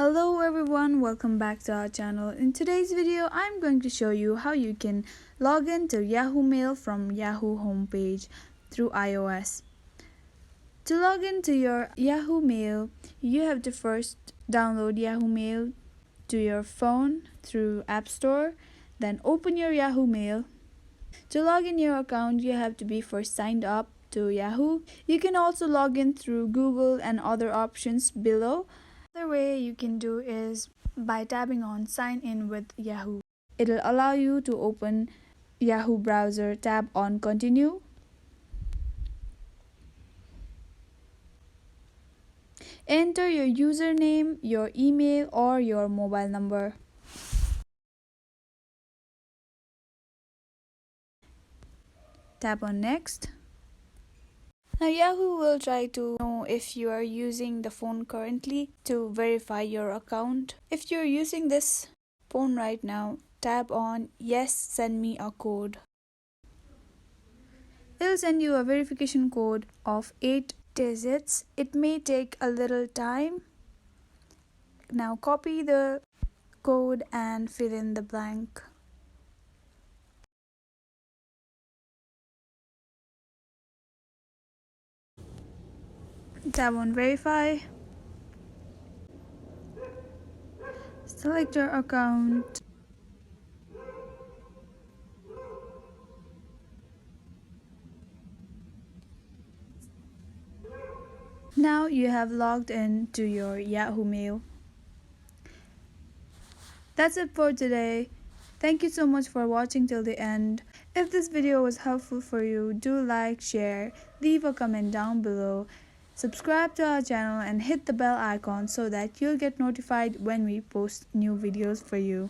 Hello everyone, welcome back to our channel. In today's video, I'm going to show you how you can log in to Yahoo Mail from Yahoo homepage through iOS. To log into your Yahoo Mail, you have to first download Yahoo Mail to your phone through App Store, then open your Yahoo Mail. To log in your account, you have to be first signed up to Yahoo. You can also log in through Google and other options below. Another way you can do is by tapping on Sign In with Yahoo. It'll allow you to open Yahoo browser, tap on Continue. Enter your username, your email, or your mobile number. Tap on Next. Now Yahoo will try to know if you are using the phone currently to verify your account. If you're using this phone right now, tap on Yes, send me a code. It'll send you a verification code of 8 digits. It may take a little time. Now copy the code and fill in the blank. Tap on Verify. Select your account. Now you have logged in to your Yahoo Mail. That's it for today. Thank you so much for watching till the end. If this video was helpful for you, do like, share, leave a comment down below. Subscribe to our channel and hit the bell icon so that you'll get notified when we post new videos for you.